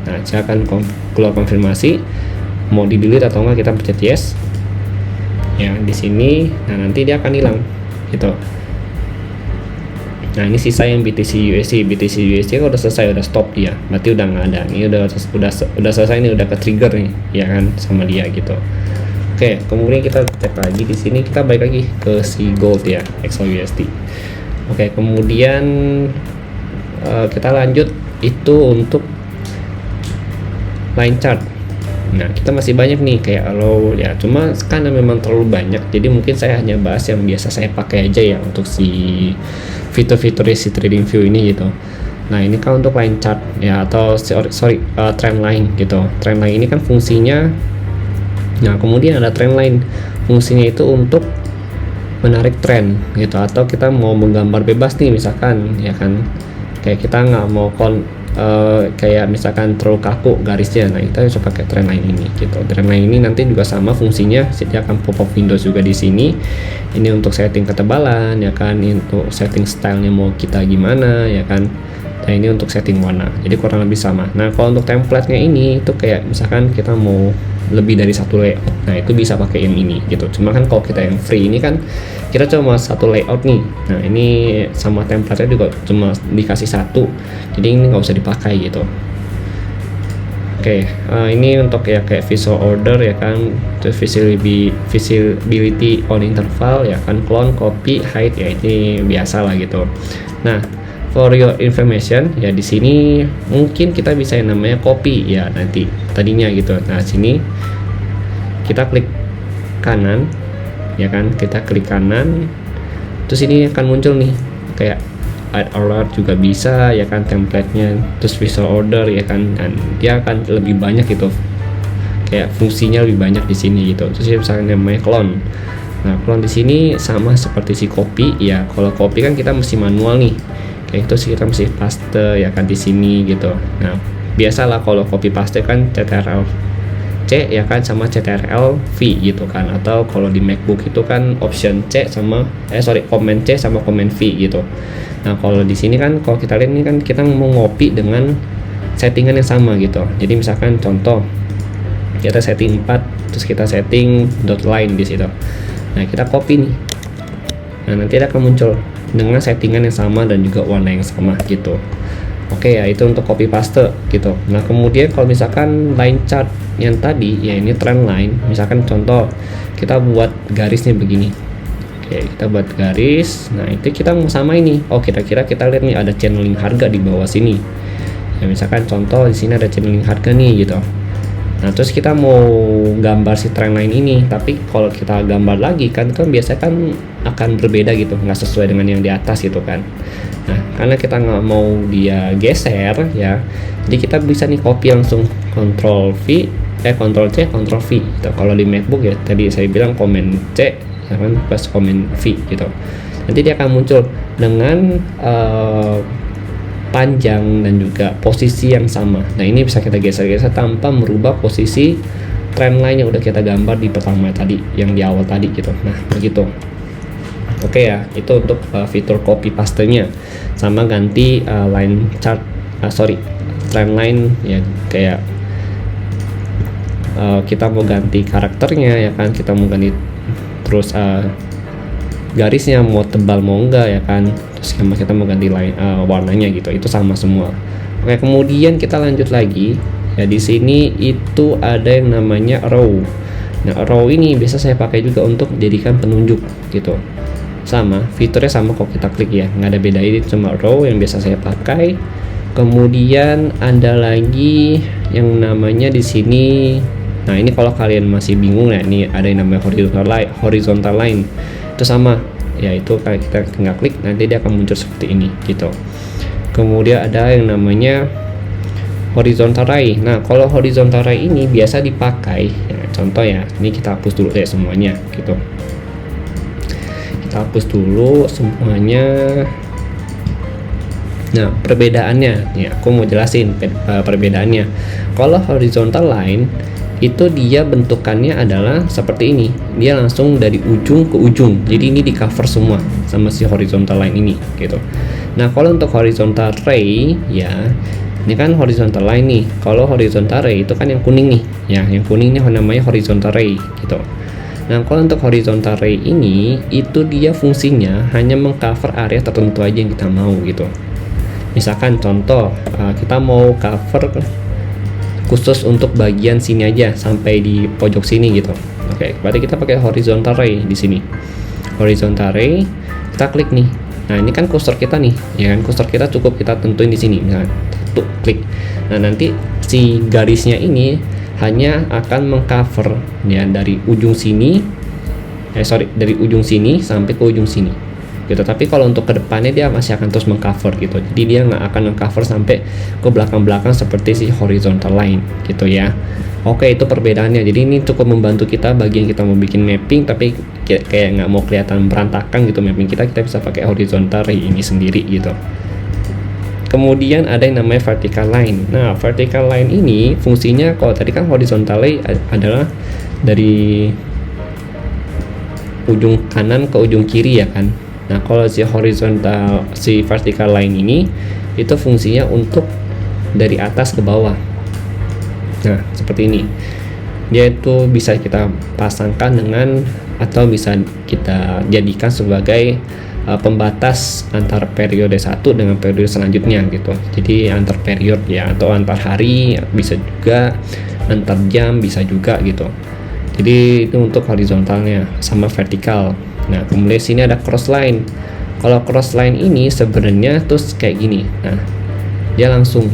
Nah, saya akan keluar konfirmasi mau di delete atau enggak, kita pencet yes ya di sini. Nah, nanti dia akan hilang gitu. Nah, ini sisa yang BTC USD kalau udah selesai, udah stop dia, berarti udah nggak ada. Ini udah selesai, ini udah ke trigger nih ya kan sama dia gitu. Oke, kemudian kita cek lagi di sini, kita balik lagi ke si gold ya, XAUUSD. Oke, kemudian kita lanjut itu untuk line chart. Nah, kita masih banyak nih kayak low ya, cuma karena memang terlalu banyak, jadi mungkin saya hanya bahas yang biasa saya pakai aja ya untuk si fitur-fitur si trading view ini gitu. Nah, ini kan untuk line chart ya, atau trend line gitu. Trend line ini kan fungsinya, nah kemudian ada trend line, fungsinya itu untuk menarik tren gitu, atau kita mau menggambar bebas nih misalkan ya kan, kayak kita nggak mau kayak misalkan terlalu kaku garisnya. Nah, kita bisa pakai trend line ini gitu. Trend line ini nanti juga sama fungsinya, dia akan pop up window juga di sini. Ini untuk setting ketebalan ya kan, ini untuk setting stylenya mau kita gimana ya kan. Nah, ini untuk setting warna, jadi kurang lebih sama. Nah, kalau untuk template-nya ini itu kayak misalkan kita mau lebih dari satu layout, nah itu bisa pakai yang ini gitu. Cuma kan kalau kita yang free ini kan kita cuma satu layout nih. Nah, ini sama template-nya juga cuma dikasih satu, jadi ini nggak usah dipakai gitu. Oke, ini untuk ya kayak visual order ya kan, terus visibility on interval ya kan, clone, copy, hide ya, ini biasa lah gitu. Nah, for your information ya, di sini mungkin kita bisa yang namanya copy ya nanti tadinya gitu. Nah, sini kita klik kanan ya kan, kita klik kanan, terus ini akan muncul nih kayak add alert juga bisa ya kan, template-nya, terus visual order ya kan, dan dia akan lebih banyak gitu, kayak fungsinya lebih banyak di sini gitu. Terus misalnya namanya clone. Nah, clone di sini sama seperti si copy ya. Kalau copy kan kita mesti manual nih, kayak itu sih, kita mesti paste ya kan di sini gitu. Nah, biasalah kalau copy paste kan CTRL C ya kan sama CTRL V gitu kan, atau kalau di MacBook itu kan option C sama Command C sama Command V gitu. Nah, kalau di sini kan kalau kita lihat ini kan kita mau ngopi dengan settingan yang sama gitu. Jadi misalkan contoh kita setting 4, terus kita setting dot line di situ. Nah, kita copy nih. Nah, nanti akan muncul dengan settingan yang sama dan juga warna yang sama gitu. Oke ya, itu untuk copy paste gitu. Nah, kemudian kalau misalkan line chart yang tadi ya, ini trend line, misalkan contoh kita buat garisnya begini. Oke, kita buat garis. Nah, itu kita mau sama ini. Oh, kira-kira kita lihat nih ada channeling harga di bawah sini. Ya, misalkan contoh di sini ada channeling harga nih gitu. Nah, terus kita mau gambar si trend line ini, tapi kalau kita gambar lagi kan itu biasanya kan akan berbeda gitu, nggak sesuai dengan yang di atas gitu kan. Nah, karena kita nggak mau dia geser ya, jadi kita bisa nih copy langsung Ctrl C Ctrl V gitu. Kalau di MacBook ya tadi saya bilang Command C ya kan plus Command V gitu. Nanti dia akan muncul dengan panjang dan juga posisi yang sama. Nah, ini bisa kita geser-geser tanpa merubah posisi trend line yang udah kita gambar di pertama tadi, yang di awal tadi gitu. Nah, begitu. Oke ya, itu untuk fitur copy paste-nya. Sama ganti line chart, trend line ya, kayak kita mau ganti karakternya ya kan, kita mau ganti terus garisnya mau tebal mau enggak ya kan, terus kita mau ganti warnanya gitu, itu sama semua. Oke, kemudian kita lanjut lagi ya, di sini itu ada yang namanya row. Nah, row ini biasa saya pakai juga untuk jadikan penunjuk gitu. Sama fiturnya sama kok, kita klik ya, nggak ada beda, ini cuma row yang biasa saya pakai. Kemudian ada lagi yang namanya di sini. Nah, ini kalau kalian masih bingung ya, ini ada yang namanya horizontal line. Itu sama ya, itu kalau kita nggak klik nanti dia akan muncul seperti ini gitu. Kemudian ada yang namanya horizontal ray. Nah, kalau horizontal ray ini biasa dipakai ya, contoh ya, ini kita hapus dulu deh semuanya gitu. Kita hapus dulu semuanya. Nah, perbedaannya ya, aku mau jelasin perbedaannya. Kalau horizontal line itu dia bentukannya adalah seperti ini, dia langsung dari ujung ke ujung, jadi ini di cover semua sama si horizontal line ini gitu. Nah, kalau untuk horizontal ray ya, ini kan horizontal line nih. Kalau horizontal ray itu kan yang kuning nih, ya yang kuning ini namanya horizontal ray gitu. Nah, kalau untuk horizontal ray ini itu dia fungsinya hanya mengcover area tertentu aja yang kita mau gitu. Misalkan contoh kita mau cover khusus untuk bagian sini aja sampai di pojok sini gitu. Oke, berarti kita pakai horizontal ray di sini. Horizontal ray, kita klik nih. Nah, ini kan cursor kita nih, ya kan cursor kita cukup kita tentuin di sini. Nah, tuh klik. Nah, nanti si garisnya ini hanya akan mengcover ya dari ujung sini, dari ujung sini sampai ke ujung sini. Gitu. Tapi kalau untuk kedepannya dia masih akan terus mengcover gitu. Jadi dia nggak akan mengcover sampai ke belakang-belakang seperti si horizontal line gitu ya. Oke, itu perbedaannya. Jadi ini cukup membantu kita bagi yang kita mau bikin mapping tapi kayak nggak mau kelihatan berantakan gitu mapping kita bisa pakai horizontal ray ini sendiri gitu. Kemudian ada yang namanya vertical line. Nah, vertical line ini fungsinya kalau tadi kan horizontal line adalah dari ujung kanan ke ujung kiri ya kan. Nah, kalau si vertical line ini itu fungsinya untuk dari atas ke bawah. Nah, seperti ini. Dia itu bisa kita pasangkan dengan atau bisa kita jadikan sebagai pembatas antar periode satu dengan periode selanjutnya gitu. Jadi antar periode ya, atau antar hari bisa juga, antar jam bisa juga gitu. Jadi itu untuk horizontalnya sama vertikal. Nah, kemudian sini ada cross line. Kalau cross line ini sebenarnya terus kayak gini. Nah, dia langsung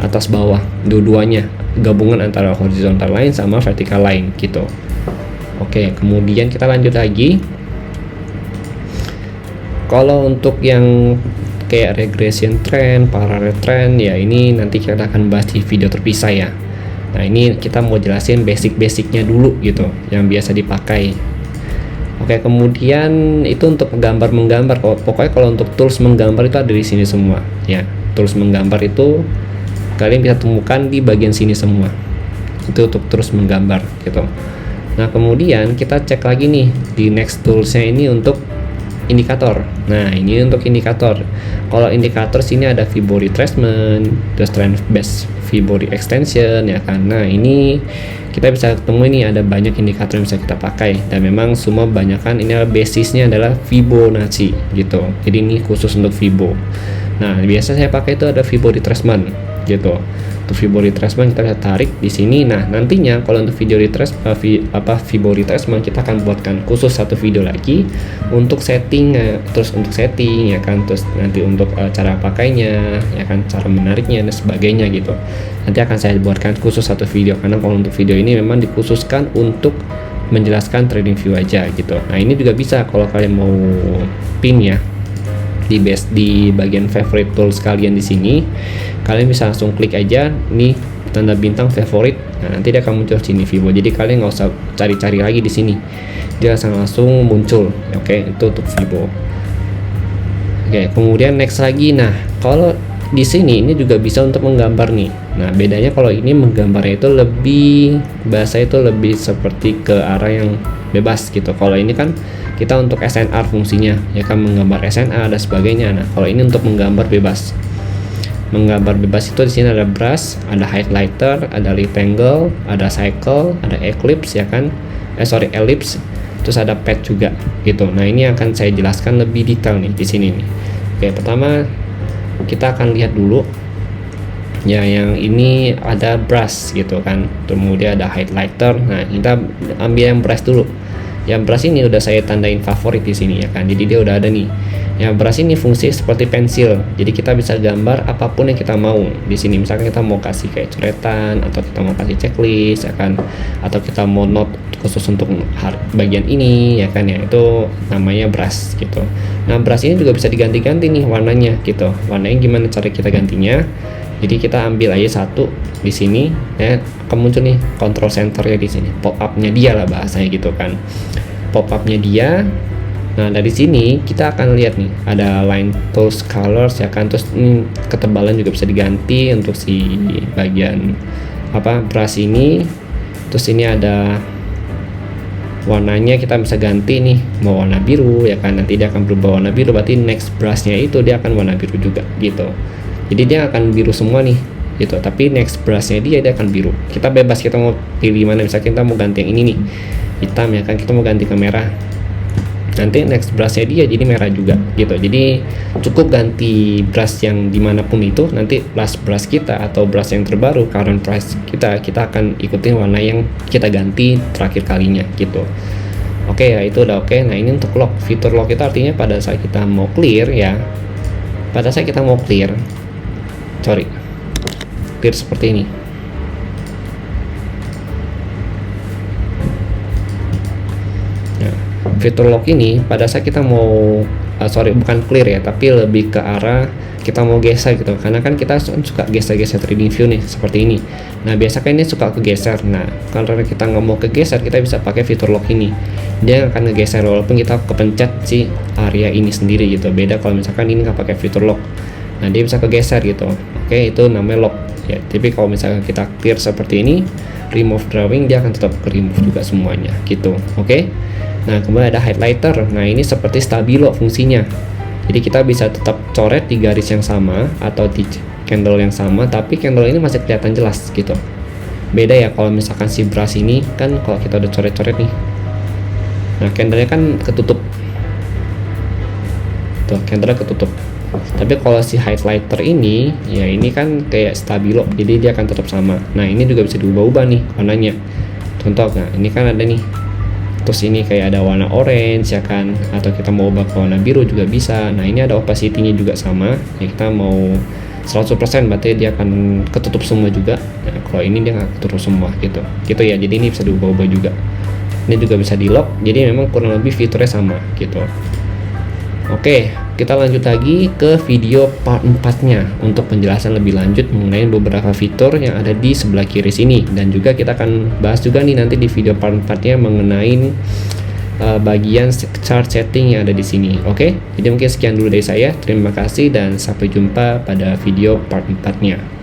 atas bawah dua-duanya, gabungan antara horizontal line sama vertical line gitu. Oke, kemudian kita lanjut lagi. Kalau untuk yang kayak regression trend, parallel trend ya ini nanti kita akan bahas di video terpisah ya. Nah, ini kita mau jelasin basic-basicnya dulu gitu yang biasa dipakai. Oke, kemudian itu untuk menggambar. Pokoknya kalau untuk tools menggambar itu ada di sini semua ya. Tools menggambar itu kalian bisa temukan di bagian sini semua. Itu untuk terus menggambar gitu. Nah, kemudian kita cek lagi nih di next toolsnya ini untuk indikator. Nah, ini untuk indikator. Kalau indikator sini ada Fibo retracement, terus trend based Fibo extension ya kan. Nah, ini kita bisa ketemu ini ada banyak indikator yang bisa kita pakai dan memang semua banyakkan ini adalah basisnya adalah Fibonacci gitu. Jadi ini khusus untuk Fibo. Nah, biasa saya pakai itu ada Fibo retracement gitu. Untuk Fibo retracement kita bisa tarik di sini. Nah, nantinya kalau untuk video Fibo retracement kita akan buatkan khusus satu video lagi untuk setting, terus untuk setting ya kan, terus nanti untuk cara pakainya ya kan, cara menariknya dan sebagainya gitu. Nanti akan saya buatkan khusus satu video karena kalau untuk video ini memang dikhususkan untuk menjelaskan trading view aja gitu. Nah, ini juga bisa kalau kalian mau pin ya di bagian favorite tools kalian di sini, kalian bisa langsung klik aja nih tanda bintang favorite. Nah, nanti dia akan muncul sini Fibo. Jadi kalian nggak usah cari-cari lagi di sini, dia langsung muncul. Oke, itu untuk Fibo. Oke, kemudian next lagi. Nah, kalau di sini ini juga bisa untuk menggambar nih. Nah, bedanya kalau ini menggambarnya itu bahasa itu lebih seperti ke arah yang bebas gitu. Kalau ini kan kita untuk SNR fungsinya ya kan, menggambar SNR dan sebagainya. Nah, kalau ini untuk menggambar bebas. Menggambar bebas itu di sini ada brush, ada highlighter, ada rectangle, ada cycle, ada ellipse ya kan. Ellipse. Terus ada pad juga gitu. Nah, ini akan saya jelaskan lebih detail nih di sini nih. Oke, pertama kita akan lihat dulu ya, yang ini ada brush gitu kan, kemudian ada highlighter. Nah, kita ambil yang brush dulu. Yang brush ini udah saya tandain favorit di sini ya kan, jadi dia udah ada nih. Yang brush ini fungsi seperti pensil, jadi kita bisa gambar apapun yang kita mau di sini. Misalkan kita mau kasih kayak coretan, atau kita mau kasih checklist ya kan, atau kita mau note khusus untuk bagian ini ya kan, ya itu namanya brush gitu. Nah, brush ini juga bisa diganti-ganti nih warnanya gitu. Warnanya gimana cara kita gantinya? Jadi kita ambil aja satu di sini ya, akan muncul nih control centernya di sini, pop up-nya dia lah bahasanya gitu kan, pop up-nya dia. Nah, dari sini kita akan lihat nih ada line tools colors ya kan, terus ketebalan juga bisa diganti untuk si bagian brush ini. Terus ini ada warnanya, kita bisa ganti nih mau warna biru ya kan, nanti dia akan berubah warna biru, berarti next brushnya itu dia akan warna biru juga gitu. jadi dia akan biru semua nih gitu. Tapi next brushnya dia akan biru. Kita bebas, kita mau pilih mana, misalnya kita mau ganti yang ini nih hitam ya kan, kita mau ganti ke merah, nanti next brushnya dia jadi merah juga gitu. Jadi cukup ganti brush yang dimanapun itu, nanti last brush kita atau brush yang terbaru current brush kita akan ikutin warna yang kita ganti terakhir kalinya gitu. Oke ya, itu udah oke. Nah ini untuk lock, fitur lock itu artinya pada saat kita mau clear ya, pada saat kita mau clear seperti ini. Fitur lock ini pada saat kita mau bukan clear ya, tapi lebih ke arah kita mau geser gitu, karena kan kita suka geser-geser 3D view nih seperti ini. Nah biasanya ini suka kegeser. Nah karena kita nggak mau kegeser, kita bisa pakai fitur lock ini, dia akan ngegeser walaupun kita kepencet si area ini sendiri gitu. Beda kalau misalkan ini nggak pakai fitur lock, nah dia bisa kegeser gitu. Oke, itu namanya lock ya. Tapi kalau misalkan kita clear seperti ini, remove drawing, dia akan tetap ke remove juga semuanya gitu. Oke. Nah kemudian ada highlighter. Nah ini seperti stabilo fungsinya, jadi kita bisa tetap coret di garis yang sama atau di candle yang sama, tapi candle ini masih kelihatan jelas gitu. Beda ya kalau misalkan si brush ini kan, kalau kita udah coret-coret nih, nah candlenya kan ketutup tuh, candlenya ketutup. Tapi kalau si highlighter ini ya, ini kan kayak stabilo, jadi dia akan tetap sama. Nah ini juga bisa diubah-ubah nih warnanya. Contoh, nah ini kan ada nih, terus ini kayak ada warna orange ya kan, atau kita mau ubah ke warna biru juga bisa. Nah ini ada opacity-nya juga sama ya, kita mau 100% berarti dia akan ketutup semua juga. Nah kalau ini dia nggak ketutup semua gitu ya. Jadi ini bisa diubah-ubah juga, ini juga bisa di lock, jadi memang kurang lebih fiturnya sama gitu. Oke, kita lanjut lagi ke video part 4-nya untuk penjelasan lebih lanjut mengenai beberapa fitur yang ada di sebelah kiri sini, dan juga kita akan bahas juga nih nanti di video part 4-nya mengenai bagian chart setting yang ada di sini. Oke, jadi mungkin sekian dulu dari saya. Terima kasih dan sampai jumpa pada video part 4-nya.